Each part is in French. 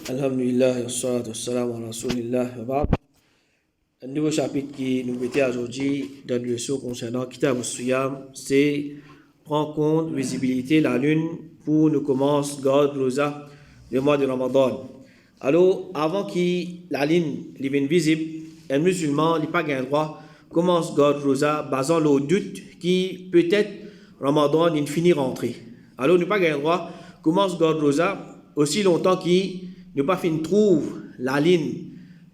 Alhamdulillah, wassalatu wassalamu ala rasulillah wa ba'd. Un nouveau chapitre qui nous mettait aujourd'hui dans le leçon concernant Kitab al-Siyam, c'est prendre compte, visibilité, la lune pour nous commence garde rosa le mois de Ramadan. Alors, avant que la lune devienne visible, un musulman n'a pas gain droit commence garde rosa basant le doute qui peut-être Ramadan il finit rentrer. Alors, nous pas gain droit commence garde rosa aussi longtemps qu'il ne pas fin trouve la ligne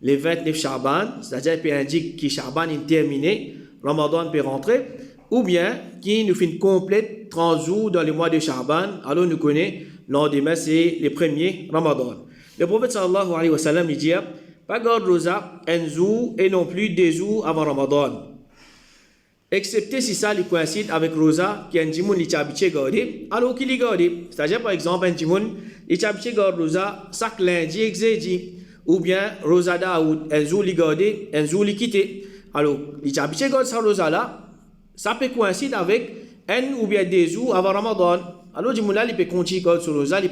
les 29 Shaban, c'est-à-dire qu'il indique que Shaban est terminé, Ramadan peut rentrer, ou bien qu'il nous fait complète 30 jours dans le mois de Shaban, alors nous connaissons lendemain c'est le premier Ramadan. Le prophète sallallahu alayhi wa sallam il dit pas garde rosa un jour et non plus 2 jours avant Ramadan. Excepté si ça il coïncide avec rosa qui est un djimoun qui est habitué à garder, alors qu'il est gardé. C'est-à-dire par exemple un djimoun qui est habitué à garder rosa chaque lundi et jeudi, ou bien rosa daoud, un jour il garde, un jour il quitte. Alors il est habitué à garder sa rosa là, ça peut coïncider avec un ou bien 2 jours avant Ramadan. Alors djimoun là il peut continuer à garder sa rosa, il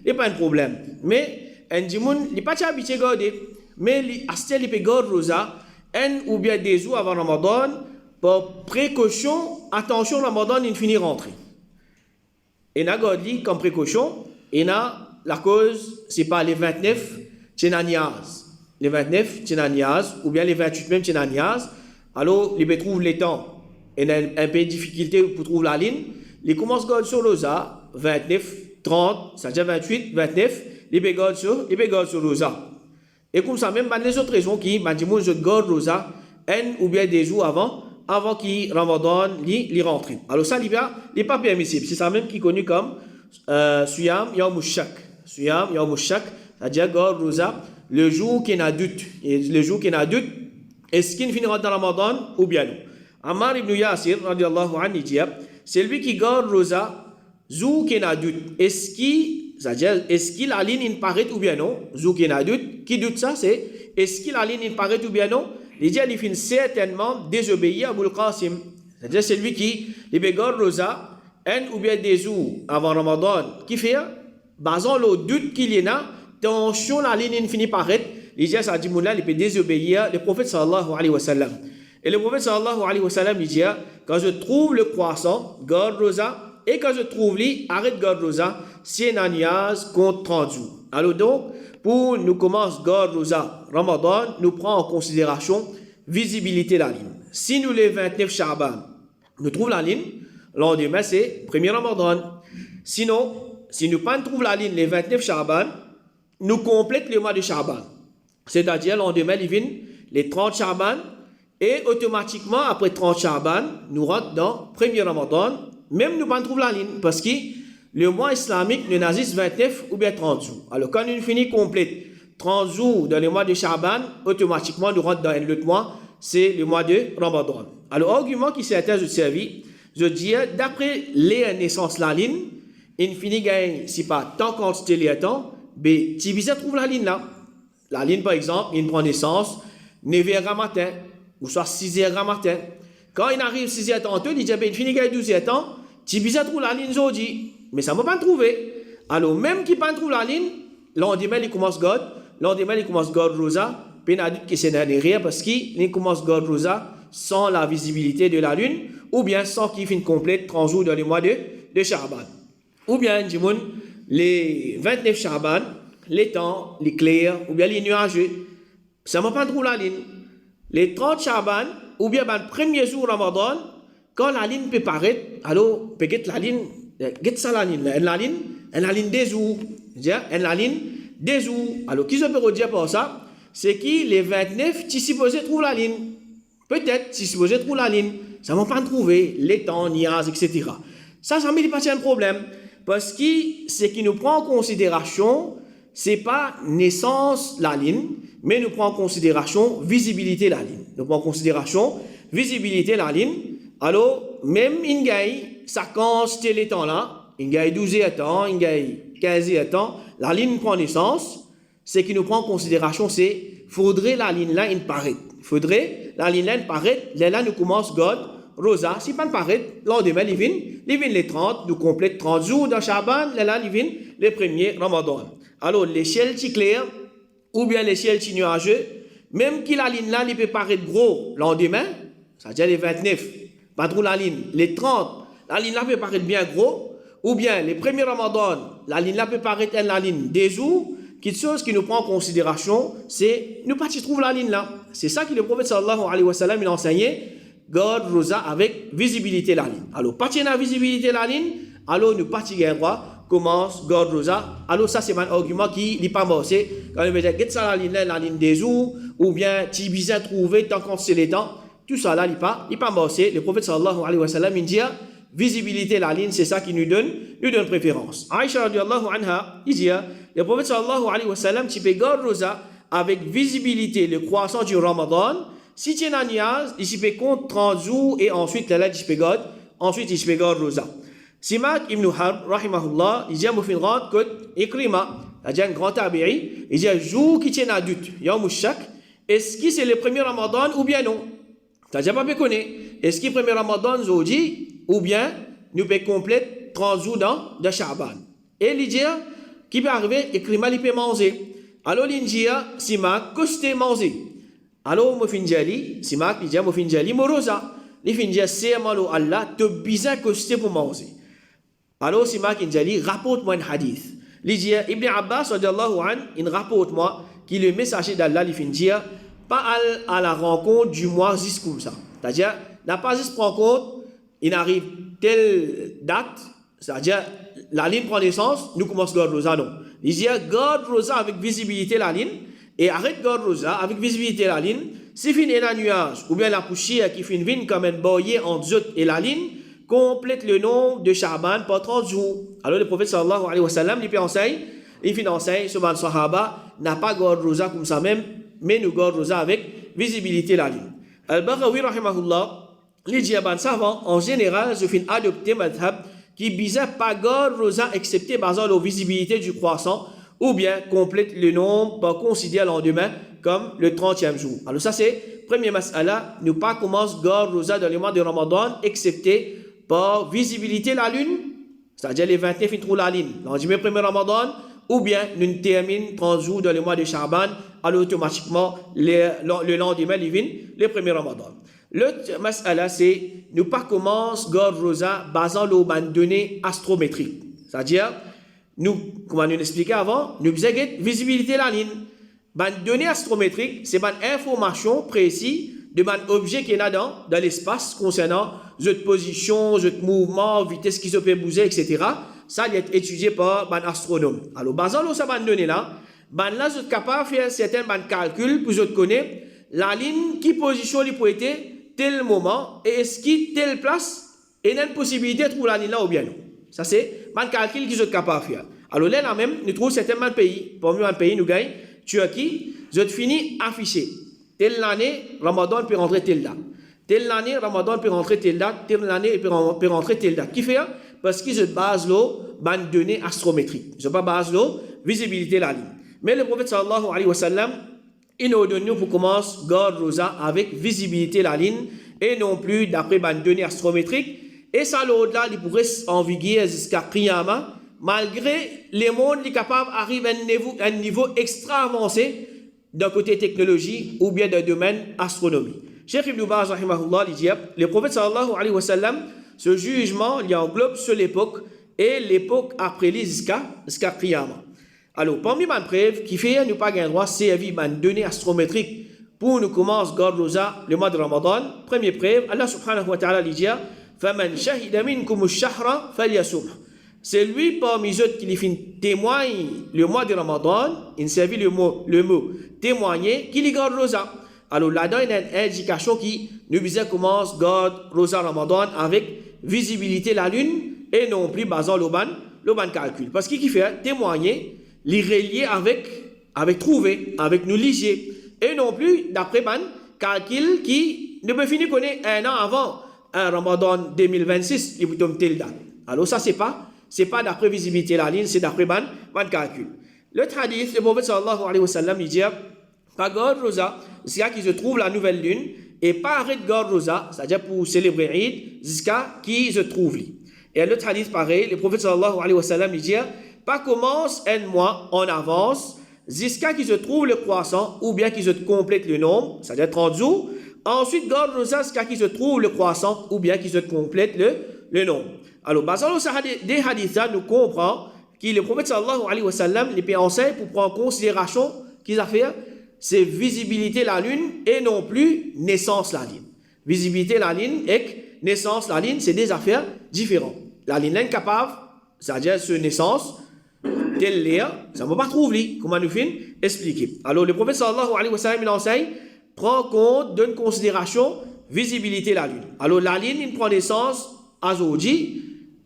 n'y a pas de problème. Mais un djimoun il n'est pas habitué à garder, mais il peut garder rosa un ou bien 2 jours avant Ramadan. Pour précaution, attention, Ramadan, il finit rentrer. Et na godli comme précaution, et na la cause, c'est pas les 29 tchénanias. Les 29 tchénanias, ou bien les 28 même tchénanias. Alors, ils trouvent les temps. Et a un peu de difficulté pour trouver la ligne. Ils commencent à garder sur l'osa, 29, 30, c'est-à-dire 28, 29, ils gardent sur l'osa. Et comme ça, même les autres raisons qui, je garde l'osa, un ou bien des jours avant qu'il Ramadan li rentre. Alors ça, il n'est pas permissible. C'est ça même qui est connu comme Suyam Yawm Shak. Suyam Yawm Shak, c'est-à-dire garde rosa le jour qu'il y a doute. Et le jour qu'il y a doute, est-ce qu'il finira dans Ramadan ou bien non? Ammar ibn Yasir, radiallahu anhu, dit c'est lui qui garde rosa, jour qu'il y a doute. Est-ce qu'il a ligne il paraît ou bien non? Jour qu'il y a doute. Qui doute ça? C'est est-ce qu'il a ligne il paraît ou bien non? Il dit qu'il finit certainement désobéir à Abul Qasim. C'est-à-dire c'est lui qui garde rosa un ou bien 2 jours avant Ramadan. Qui fait, basant le doute qu'il y a, tension la ligne finit par être, il dit à sa dimoula, il peut désobéir le prophète sallallahu alayhi wa sallam. Et le prophète sallallahu alayhi wa sallam, il dit, quand je trouve le croissant, garde rosa, et quand je trouve lui, arrête garde rosa, c'est un niaz contre 30 jours. Alors donc, pour nous commencer garde rosa Ramadan, nous prenons en considération visibilité de la ligne. Si nous les 29 Shaban, nous trouvons la ligne, lendemain c'est premier Ramadan. Sinon, si nous ne trouvons pas la ligne les 29 Shaban, nous complétons le mois de Shaban. C'est-à-dire lendemain, il vient les 30 Shaban et automatiquement après 30 Shaban, nous rentrons dans premier Ramadan, même nous ne trouvons pas la ligne parce que le mois islamique ne nazis 29 ou bien 30 jours. Alors quand nous finissons complète 30 jours dans le mois de Shaban, automatiquement nous rentrons dans l'autre mois, c'est le mois de Ramadan. Alors argument qui s'est servi, je dis d'après les naissances la ligne, il finit gagne si pas tant quantité les temps, mais tu visite trouve la ligne là. La ligne par exemple, il prend naissance 9h matin ou soit 6h matin. Quand il arrive 6h tantôt, il dit il finit gagne 12h temps, tu visite trouve la ligne aujourd'hui. Mais ça ne m'a pas trouvé. Alors, même qui ne trouve la ligne, lendemain, il commence à garder rosa, puis il a dit que c'est derrière parce qu'il commence à garder rosa sans la visibilité de la lune, ou bien sans qu'il finisse complète 30 jours dans le mois de Shaban. Ou bien, les 29 Shaban, les temps, les clairs, ou bien les nuageux, ça ne m'a pas trouvé la ligne. Les 30 Shaban, ou bien le premier jour Ramadan, quand la ligne peut paraître, alors peut-être la ligne, get ça la ligne des jours. La ligne des jours. Alors, qui je peux dire pour ça? C'est que les 29, tu supposé trouver la ligne. Peut-être, tu supposé trouver la ligne. Ça ne va pas trouver les temps, niaz, etc. Ça ne met pas un problème. Parce que ce qui nous prend en considération, ce n'est pas naissance la ligne, mais nous prenons en considération visibilité la ligne. Nous prenons en considération visibilité la ligne. Alors, même il gagne, ça quantité les temps là, il gagne 12 temps, il gagne 15 temps, la ligne prend naissance, ce qui nous prend en considération, c'est faudrait la ligne là, il paraît. Faudrait la ligne là, il paraît, là, nous commence God, rosa, si pas paraît, lendemain, il vient les 30, nous complète 30 jours dans Shaban, là, il vient les premiers Ramadan. Alors, l'échelle est claire, ou bien l'échelle est nuageux, même que la ligne là, il peut paraître gros lendemain, c'est-à-dire les 29, pas trop la ligne, les 30, la ligne là peut paraître bien gros, ou bien les premiers Ramadan, la ligne là peut paraître la ligne des jours, quelque chose qui nous prend en considération, c'est nous pas trouver la ligne là. C'est ça que le prophète sallallahu alayhi wa sallam il a enseigné, garde rosa avec visibilité la ligne. Alors, pas la visibilité la ligne, alors nous pas un droit, commence garde rosa. Alors ça c'est un argument qui n'est pas mort. C'est quand on veut dire ça la ligne des jours, ou bien tu bizarre trouver tant qu'on c'est les temps, tout ça là il pas mort. Le prophète sallallahu alayhi wa sallam il dit visibilité la ligne, c'est ça qui nous donne préférence. Aïcha radiallahu anha, il dit le prophète sallallahu alayhi wa sallam, tu peux garder rosa avec visibilité le croissant du Ramadan. Si tu es en niaz, il peut compter 30 jours et ensuite, là, tu peux garder. Ensuite, il peut garder rosa. Simak ibn Harb, rahimahullah, il dit à Moufinrat que Ikrima, il dit un grand tabi'i, il dit un jour qui tient à doute, Yawm Shak, est-ce que c'est le premier Ramadan ou bien non? Tu n'as jamais pas connu. Est-ce que le premier Ramadan, Zodi, ou bien nous peut compléter 30 jours dans Shaban? Et il dit qui peut arriver, Ikrima, il peut manger. Alors, il dit, Simak, que c'est manger? Alors, Moufinjali, Simak, il dit, Moufinjali, Morosa. Il dit, c'est malo Allah, te bizarre que c'est pour manger. Alors, Simak, il dit, rapporte-moi un hadith. Il dit, Ibn Abbas, il rapporte-moi que le messager d'Allah, il dit, pas à la rencontre du mois juste comme ça. C'est-à-dire, n'a pas juste prendre compte, il arrive telle date, c'est-à-dire, la ligne prend naissance, nous commençons garde rosa, non. Il dit, garde rosa avec visibilité la ligne, et arrête garde rosa avec visibilité la ligne. Si fin est un nuage, ou bien la poussière qui fin vine comme un boyer entre Zot et la ligne, complète le nom de Shaban par 30 jours. Alors le prophète sallallahu alayhi wa sallam, il enseigne, ce ban sahaba n'a pas garde rosa comme ça même, mais nous garde rosa avec visibilité la ligne. Al-Baghawi rahimahullah, les diabans savants, en général, je fin adopter madhab qui bizarre pas garde rosa excepté basant la visibilité du croissant, ou bien complète le nombre par considérer le lendemain comme le 30e jour. Alors ça c'est premier mas'ala, nous pas commence garde rosa dans le mois de Ramadan excepté par visibilité la lune, c'est-à-dire les 29 il trouve la lune, lendemain premier Ramadan, ou bien nous termine 30 jours dans le mois de Shaban, alors automatiquement le lendemain il vient le premier Ramadan. L'autre mas'ala c'est nous pas commence garde rosa basant le données astrométriques, c'est-à-dire nous, comme on nous expliqué avant, nous avons visibilité la ligne. Les données astrométriques, c'est une information précise de l'objet qui est là dans l'espace concernant votre position, votre mouvement, vitesse qui se peut bouger, etc. Ça, il est étudié par un astronome. Alors, basant sur ces données là, là, vous êtes capable de faire certains calculs pour vous connaître la ligne qui position il peut être tel moment et est-ce qu'il telle place et il y a une possibilité de trouver la ligne là ou bien non. Ça, c'est un calcul qu'ils sont capables de faire. Alors là, même, nous trouvons certains pays. Parmi un pays, nous gagnons Turquie. Nous fini affiché. Telle année, Ramadan peut rentrer telle date. Telle année, Ramadan peut rentrer telle date. Telle année, peut rentrer telle date. Qui fait? Parce qu'ils se basent sur les données astrométriques. Ils ne pas basent sur visibilité de la ligne. Mais le prophète sallallahu alayhi wa sallam, il nous donne pour commencer garde rosa avec visibilité de la ligne et non plus d'après les données astrométriques. Et ça, l'au-delà, il pourrait enviguer jusqu'à Qiyama, malgré les mondes qui sont capables d'arriver à un niveau extra avancé d'un côté technologie ou bien d'un domaine astronomie. Cheikh Ibn Baz, rahimahullah, il dit, le prophète sallallahu alayhi wa sallam, ce jugement, il englobe sur l'époque et l'époque après lui jusqu'à Qiyama. Alors, parmi les preuves qui fait nous pas gagner droit, c'est les données astrométriques pour nous commencer garde rosa le mois de Ramadan. Première preuve, Allah subhanahu wa ta'ala dit, فَمَنْ شَهِدَ مِنْكُمُ الشَّهْرَ فَلْيَصُمْهُ. C'est lui parmi eux qui témoigne le mois de Ramadan, il servit le mot témoigner, qui lui garde rosa. Alors là-dedans, il y a une indication qui nous disait comment garde rosa Ramadan avec visibilité la lune et non plus basant le ban calcul. Parce qu'il fait témoigner, les relier avec trouver, avec nous liger. Et non plus d'après ban calcul qui ne peut finir connaître un an avant un Ramadan 2026, il vous tombe telle date. Alors ça, c'est pas d'après visibilité la ligne, c'est d'après ban calcul. Le hadith, le prophète sallallahu alayhi wa sallam, il dit, pas garde rosa, c'est là qu'il se trouve la nouvelle lune, et pas arrêter de garder rosa, c'est-à-dire pour célébrer Eid, jusqu'à qui se trouve lui. Et un autre hadith pareil, le prophète sallallahu alayhi wa sallam dit, pas commence un mois en avance, jusqu'à qu'il se trouve le croissant, ou bien qu'il se complète le nombre, c'est-à-dire 30 jours. Ensuite, garde rosa jusqu'à qu'il se trouve le croissant, ou bien qu'il se complète le nombre. Alors, basant des hadiths, nous comprenons que le prophète sallallahu alayhi wa sallam les enseigne pour prendre en considération qu'ils a fait, c'est visibilité la lune et non plus naissance la lune. Visibilité la lune et naissance la lune, c'est des affaires différentes. La lune est capable, c'est-à-dire sur naissance, tel l'air, ça ne va pas trouver, comment nous finissons expliquer. Alors, le prophète sallallahu alayhi wa sallam, il enseigne, prend compte, donne considération, visibilité la lune. Alors, la lune, il prend naissance à aujourd'hui.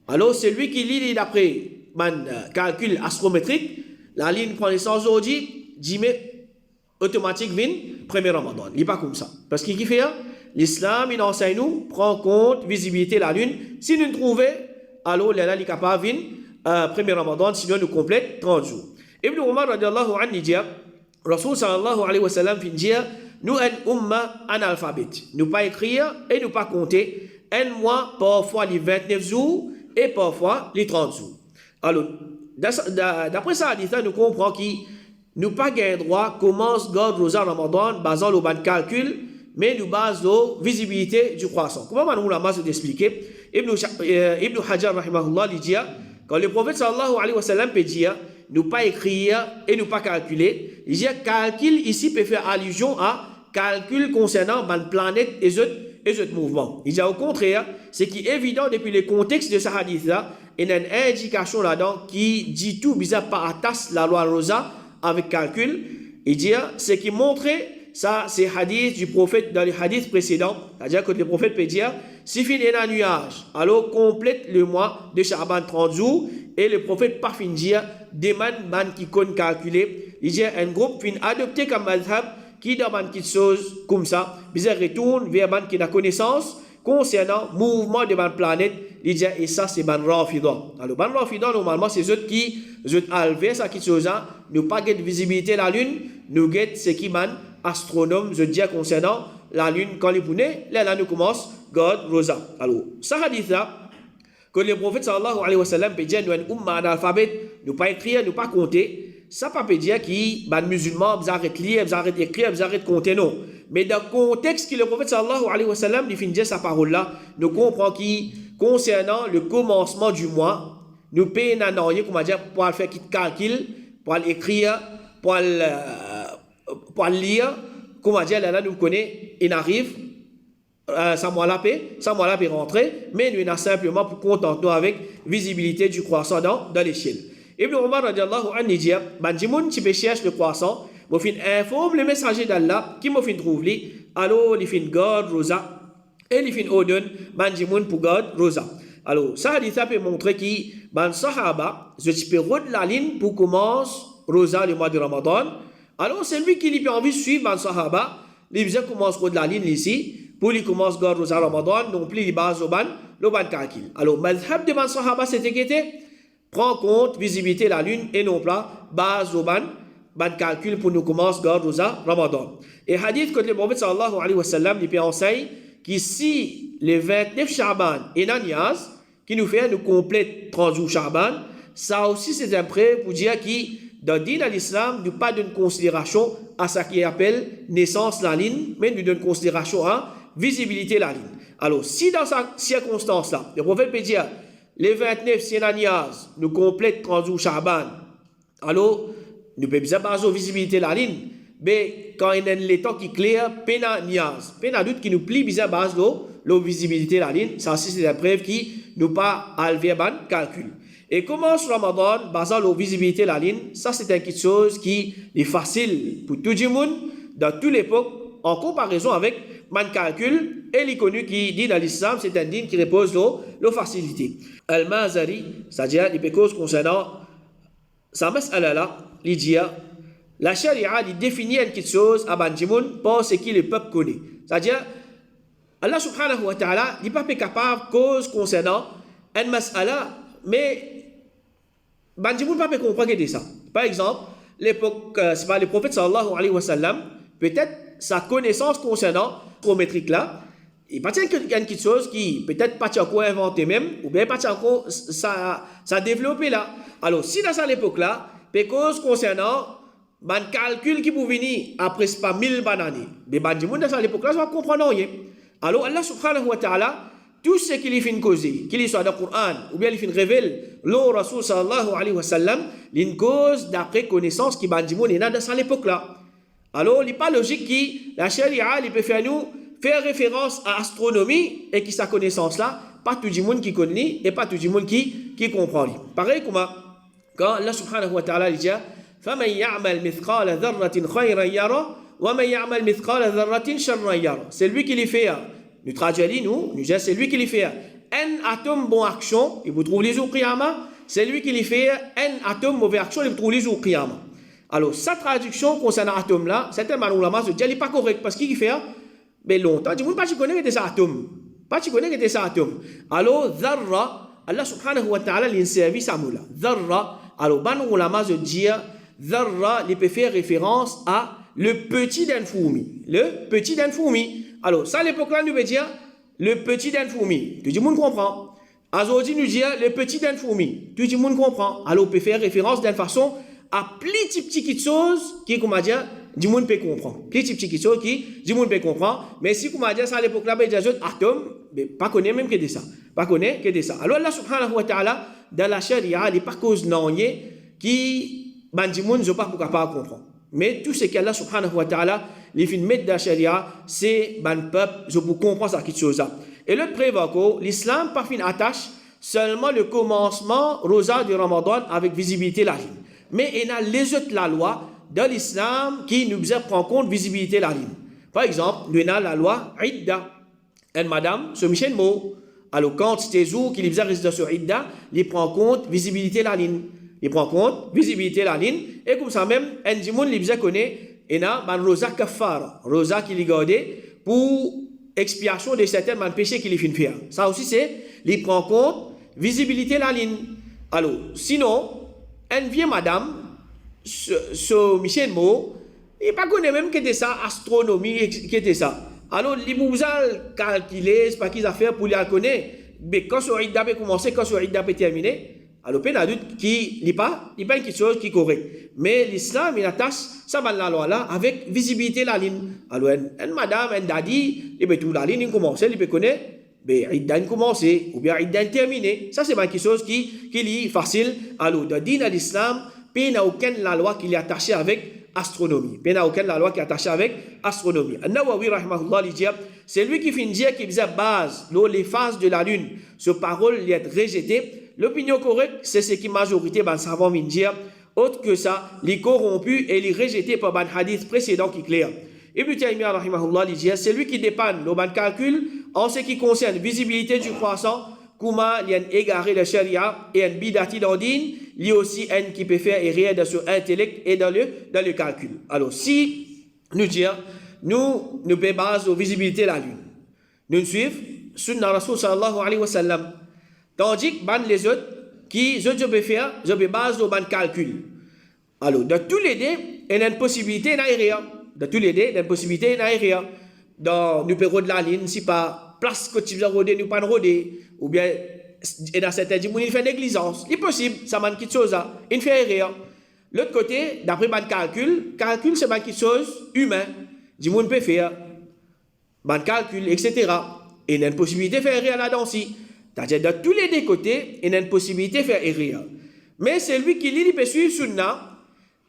Alors, c'est lui qui lit d'après un calcul astrométrique. La lune prend naissance aujourd'hui, 10 mai, automatique, vient, premier Ramadan. Il n'est pas comme ça. Parce qu'il fait, l'islam, il enseigne nous, prend compte, visibilité la lune. Si nous trouvons, alors, là, il est capable, vient, premier Ramadan, sinon nous complète 30 jours. Ibn Umar radiallahu anhu dit, Rasul sallallahu alayhi wa sallam fin dire, nous un umma analphabète. Nous pas écrire et nous pas compter. Un mois, parfois les 29 jours et parfois les 30 jours. Alors, d'après ça, nous comprenons que nous pas gain droit commence garde rosa Ramadan basant le ban calcul, mais nous basons visibilité du croissant. Comment nous l'avons expliqué? Ibn Hajar rahimahullah dit, quand le prophète sallallahu alayhi wa sallam peut dire, nous pas écrire et nous pas calculer, il dit calcul ici peut faire allusion à calcul concernant la planète et ce mouvement. Il dit au contraire, ce qui est évident depuis le contexte de ce hadith-là, il y a une indication là-dedans qui dit tout bizarre par attache la loi rosa avec calcul. Il dit ce qui montrait ça, c'est hadith du prophète dans les hadiths précédents, c'est-à-dire que le prophète peut dire si fin un nuage, alors complète le mois de Sha'ban 30 jours, et le prophète pas fin dire des man qui compte calculer. Il dit un groupe fin adopté comme madhab qui demande quelque chose comme ça, bizarre retourne vers man qui a connaissance concernant mouvement de la planète. Il dit et ça c'est ban rafida. Alors ban rafida normalement c'est ceux qui alvé ça qui chose nous pas de visibilité la lune, nous get ce qui man astronome je dis concernant la lune quand il naît, là nous commence God rosa. Alors ça hadith là que le prophète sallallahu alayhi wa sallam peut dire nous un umma analphabète, nous pas écrire, nous pas compter, ça pas peut dire qui ban musulman vous arrête lire, vous arrête écrire, vous arrête compter non. Mais dans le contexte que le prophète sallallahu alayhi wa sallam il finit sa parole là, nous comprenons qui concernant le commencement du mois, nous payons un an, comment dire, pour faire qui calcul, pour écrire, pour lire, comment dire, là nous connaissons, il arrive, ça mois là peut rentrer, mais nous avons simplement pour contenter avec visibilité du croissant dans l'échelle. Ibn Umar radiallahu anhu dit, bandimoun qui peut chercher le croissant, moi fin informe le messager d'Allah qui m'a fin trouve lui, alors il fin garde rosa et il fin ordonne bandimoun pour garde rosa. Alors ça hadith peut montrer que ban sahaba je peux rôder la ligne pour commencer rosa le mois de Ramadan. Alors c'est lui qui lui a envie de suivre ban sahaba, il commence rôder la ligne ici pour lui commence garde rosa Ramadan, non plus il base au ban calcul. Alors madhab de ban sahaba c'était qui était prend compte visibilité la lune et non pas base au ban calcul pour nous commencer garde rosa Ramadan. Et hadith que le prophète sallallahu alayhi wa sallam lui enseigne qu'ici les 29 Sha'ban et Naniaz qui nous fait nous complète 30 jours Sha'ban, ça aussi c'est un prêt pour dire qui dans le din à l'islam nous pas donne considération à ce qui appelle naissance la ligne, mais nous donne considération à visibilité la ligne. Alors si dans cette circonstance là, le prophète peut dire les 29 c'est Naniaz nous complète 30 jours Sha'ban, alors nous pouvons bien baser visibilité la ligne, mais quand il y a les temps qui clair, pena niaz, pena doute qui nous plie bien base la visibilité la ligne, ça aussi c'est la preuve qui nous pas alvé ban calcul. Et comment sur Ramadan, basant la visibilité la ligne, ça c'est quelque chose qui est facile pour tout le monde dans toute l'époque en comparaison avec man calcul et l'inconnu qui dit dans l'islam, c'est un din qui repose la facilité. Al-Mazari, c'est-à-dire les causes concernant ça mas'ala là, il dit la charia il définit quelque chose à Banjimoun pour ce que le peuple connaît. C'est-à-dire Allah subhanahu wa ta'ala n'est pas capable cause concernant un mas'ala, mais Banjimoun pas comprendre que ça. Par exemple, l'époque c'est pas le prophète sallallahu alayhi wa sallam, peut-être sa connaissance concernant astrométrique là, il pas quelque chose qui peut-être pas encore inventé même, ou bien pas encore ça développé là. Alors, si dans cette époque-là, cause concernant un calcul qui peut venir après pas 1000 années, mais dans cette époque-là, ça va comprendre rien. Alors, Allah subhanahu wa ta'ala, tout ce qu'il fait causer, qu'il soit dans le Coran, ou bien il fait révèle, le Rasul sallallahu alayhi wa sallam, une cause d'après connaissance qui est dans cette époque-là. Alors, il n'est pas logique que la charia, il peut faire référence à l'astronomie et que sa connaissance-là, pas tout le monde qui connaît et pas tout le monde qui comprend. Pareil comme quand Allah subhanahu wa ta'ala dit فَمَنْ يَعْمَلْ مِثْقَالَ ذَرَّةٍ خَيْرًا يَرَى وَمَنْ يَعْمَلْ مِثْقَالَ ذَرَّةٍ شَرًّا يَرَى. C'est lui qui les fait. Nous traduisons, nous disons, c'est lui qui les fait. Un atome bon action, il vous trouve les jours qiyama. C'est lui qui les fait. Un atome mauvais action, il vous trouve les jours qiyama. Alors, sa traduction concernant l'atome là, certains ulama se disent, elle n'est pas correcte parce qu'il fait mais longtemps. Du coup, pas tu connais que c'est atome. Pas tu connais que c'est atome. Alors, dharra, Allah subhanahu wa ta'ala lui servi sa moula. Dharra, alors, ban ulama se dit, dharra, il peut faire référence à le petit d'un fourmi. Le petit d'un fourmi. Alors, ça, à l'époque-là, nous veut dire le petit d'un fourmi. Tout le monde comprend. Aujourd'hui, nous dit le petit d'un fourmi. Tout le monde comprend. Alors, on peut faire référence d'une façon à petites choses qui, comment dire, du monde peut comprendre. Petites choses qui, du monde peut comprendre. Mais si, comment dire, ça, à l'époque-là, il y a des atomes, mais pas connaît même que de ça. Pas connaît que de ça. Alors, Allah subhanahu wa ta'ala, dans la charia, il n'est pas cause non qui, ben, du monde, ne sont pas capable de comprendre. Mais tout ce qu'Allah subhanahu wa ta'ala, les films mettent dans la charia, c'est, ben, peuple, je peux comprendre ça, quelque chose. Et le prévoit l'islam, par fin, attache seulement le commencement, rosa du Ramadan, avec visibilité la ligne. Mais il y a les autres la loi dans l'islam qui nous prend en compte visibilité la ligne. Par exemple, nous avons la loi Idda. Et madame, ce Michel Mo, alors quand c'est jour qu'il y a résidence sur Idda, il prend en compte visibilité la ligne. Il prend en compte visibilité la ligne. Et comme ça même, un dimoun il connaît, il y a un rosa kafar, rosa qui est gardé pour expiation de certains péchés qu'il fait faire. Ça aussi c'est, il prend en compte visibilité la ligne. Alors, sinon, une vieille madame, ce Michel Mo, il ne connaît pas même que c'était ça, astronomie, que c'était ça. Alors, il vous calculé, c'est pas qu'ils a fait pour les connaître. Mais quand ce Idda peut commencer, quand ce Idda peut terminer, alors, il y a des doutes qui n'est pas quelque chose qui est correct. Mais l'islam, il attache ça va la loi là avec visibilité la ligne. Alors, une madame, un daddy, il peut tout la ligne commencer, il peut connaître. Mais Idda commencer ou bien Idda terminer. Ça, c'est quelque chose qui est facile. Alors, dans l'islam, il n'y a aucune la loi qui est attachée avec astronomie. Il n'y a aucune la loi qui est attachée avec astronomie. An-Nawawi, rahimahullah, il dit, c'est lui qui finit dire qu'il faisait base, les phases de la lune, ce parole il est rejeté. L'opinion correcte, c'est ce qui majorité, ben, savants vont dire, autre que ça, les corrompus et les rejetés par un hadith précédent qui est clair. Ibn Taymiyyah, rahimahullah, il dit, c'est lui qui dépanne le ban calcul en ce qui concerne visibilité du croissant, comment il y a un égaré de charia et un bidati d'andine, il y a aussi un qui peut faire errer dans son intellect et dans le calcul. Alors, si nous disons, nous pouvons baser aux visibilités de la lune, nous suivons, Sunnah Rasul sallallahu alayhi wa sallam, tandis que les autres, qui je peux faire, je peux baser au ban calcul. Alors, dans tous les deux, il y a une possibilité d'aérer. Dans tous les deux, il y a une possibilité d'aérer. Dans le bureau de la ligne, si pas place que tu as rodé, nous pas rodé, ou bien, et dans certains cas, il fait négligence. Il est possible, ça manque quelque chose, il fait erreur. L'autre côté, d'après ban calcul, c'est quelque chose humain. Du monde peut faire, ban calcul, etc. Et il y a une possibilité de faire erreur là-dedans aussi. C'est-à-dire, dans tous les deux côtés, il y a une possibilité de faire erreur. Mais c'est lui qui lit, il peut suivre Sunna.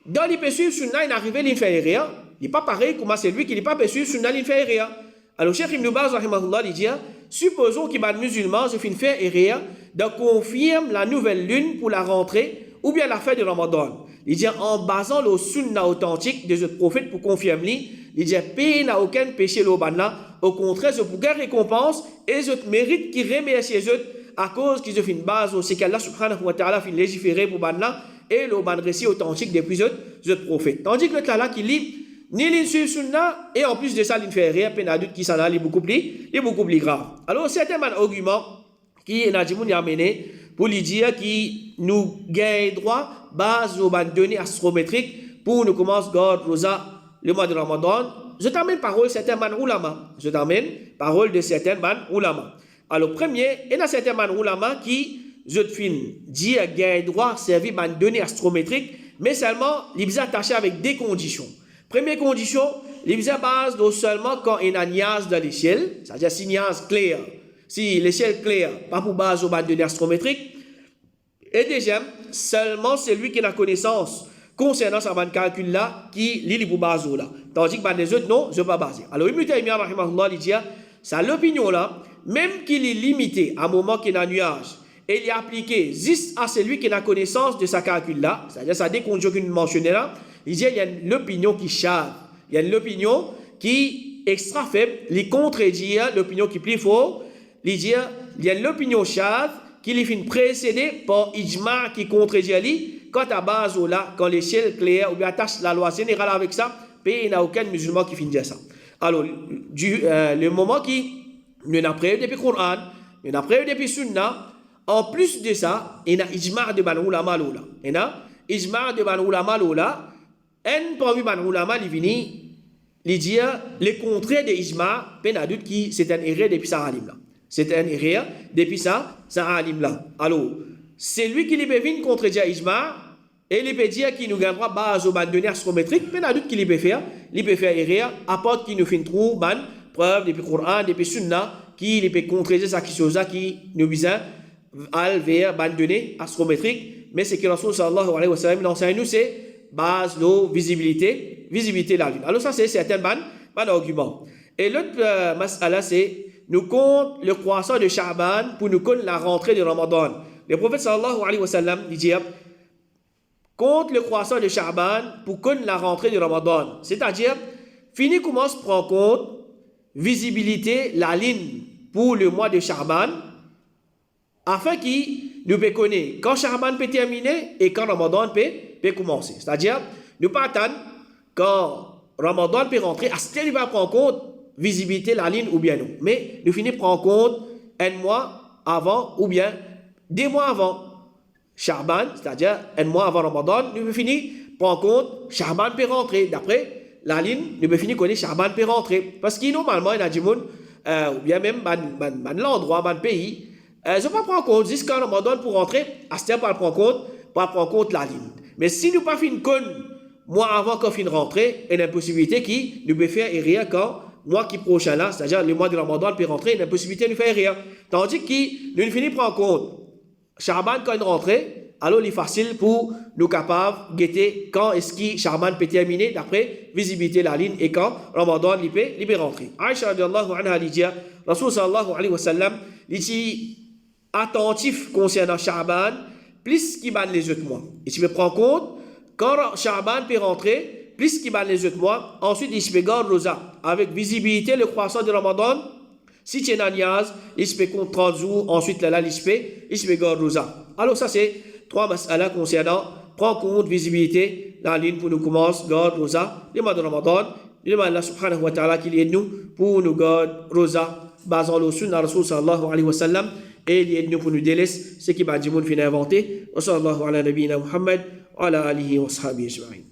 Dans il peut suivre Sunna, il arrive, il fait erreur. Il n'est pas pareil comme c'est lui qui n'est pas peut suivre Sunna, il fait erreur. Alors, Cheikh Ibn Baz, rahimahullah, il dit, supposons qu'il y a un musulman, je fais faire erreur, de confirme la nouvelle lune pour la rentrée, ou bien la fin de Ramadan. Il dit, en basant le Sunna authentique des autres prophètes pour confirmer, il dit, pays n'a aucun péché le banna. Au contraire, c'est pour gagner récompense et je mérite qui remercie les autres à cause qu'ils ont fait une base c'est qu'Allah subhanahu wa ta'ala fait légiférer pour banna et le ban récit authentique des plus autres prophètes. Tandis que l'autre là qui lit ni l'insulte sunna et en plus de ça il fait rien peine adulte qui s'en a les beaucoup plus grave. Alors certains arguments qui est n'a amené pour lui dire qui nous gagne droit base aux ban données astrométriques pour nous commencer garde rosa le mois de Ramadan je t'amène parole de certains man ulama. Je t'amène parole de certains man ulama. Alors, premier, il y a certains man ulama qui, je te dit qu'il y a droit à servir de données astrométriques, mais seulement, il est attaché avec des conditions. Première condition, il est base non seulement quand il y a un nuage dans l'échelle, c'est-à-dire si nuage clair, si l'échelle claire, pas pour base aux données astrométriques. Et deuxième, seulement celui qui a la connaissance concernant ce calcul là qui lit pour base là. Tandis que les autres, non, je ne vais pas baser. Alors, Ibn Taymiyyah, rahimahullah, il dit, ça l'opinion là, même qu'il est limité à un moment qu'il y a un nuage, et il est appliqué juste à celui qui a la connaissance de sa calcul là, c'est-à-dire ça déconjure qu'une mentionnée là, il dit, il y a l'opinion qui chave, il y a l'opinion qui extra faible, il contredit l'opinion qui est plus fort, il dit, il y a l'opinion chave, qui les finit précédé par ijma qui contredit lui, quand à base ou là, quand l'échelle claire ou bien attache la loi générale avec ça, il n'y a aucun musulman qui finit dire ça. Alors, le moment qui nous a prévu depuis le Coran, nous a prévu depuis Sunna, en plus de ça, il y a ijma de Banu Ulama là. Il y a ijma de Banu Ulama là. Un parmi Banu Ulama, il vient, il dit le contraire de ijma, il y a doute qui c'est un erreur depuis ça alim là. C'est un erreur depuis ça alim là. Alors, c'est lui qui peut venir contredire ijma et il peut dire qu'il nous gagnera base aux données astrométriques, mais il y a doute qu'il peut faire erreur, apporte qu'il nous fait trouver preuve depuis le Coran, depuis le Sunna, qui peut contredire ça qui nous besoin vers les données astrométriques, mais c'est que Rasul sallallahu alayhi wa sallam l'enseigne nous c'est base de visibilité de la lune. Alors ça c'est certains arguments. Et l'autre mas'ala c'est nous compte le croissant de Sha'ban pour nous compte la rentrée de Ramadan. Le prophète sallallahu alayhi wa sallam dit compte le croissant de Sha'ban pour compte la rentrée de Ramadan. C'est-à-dire, fini commence à prendre compte visibilité, la ligne pour le mois de Sha'ban, afin qu'il nous peut connaître quand Sha'ban peut terminer et quand Ramadan peut commencer. C'est-à-dire, nous pas attendre quand Ramadan peut rentrer, à ce qu'il va prendre compte visibilité, la ligne ou bien non. Mais nous finissons prendre compte un mois avant ou bien 2 mois avant Sha'ban, c'est-à-dire un mois avant Ramadan, nous finissons prendre compte Sha'ban peut rentrer. D'après la ligne, nous finissons connaître Sha'ban peut rentrer. Parce que normalement, il y a des gens, ou bien même dans l'endroit, dans le pays, je ne pas prendre compte jusqu'à Ramadan pour rentrer, à ce temps, pas prendre compte la ligne. Mais si nous pas finissons mois avant qu'on finisse rentrer, il y a une possibilité qui nous peut faire erreur quand mois qui prochain là, c'est-à-dire le mois de Ramadan peut rentrer, il y a une possibilité de nous faire erreur. Tandis que nous finissons prendre compte Sha'ban quand il rentre, alors il est facile pour nous capables de guetter quand est-ce que Sha'ban peut terminer d'après visibilité la ligne et quand Ramadan il peut rentrer. Aïcha radiyallahu anha dit, Rasul sallallahu alayhi wa sallam, il est attentif concernant Sha'ban plus qu'il bat les autres mois. Et tu peux prendre compte quand Sha'ban peut rentrer plus qu'il bat les autres mois, ensuite il se peut garder rosa avec visibilité le croissant de Ramadan. Si tu es en niaz, il se peut compte 30 jours, ensuite là, il se peut garder rosa. Alors ça c'est 3 mas'ala concernant prendre compte visibilité la ligne pour nous commencer garder rosa le mois de Ramadan. Il demande Allah subhanahu wa ta'ala qu'il aide nous pour nous garder rosa basant le sunna Rasul sallallahu alayhi wa sallam et il aide nous pour nous délaisser ce qui va dire mon fin inventé. Wa sallallahu ala nabiyyina Muhammad wa ala alihi wa sahbihi ajma'in.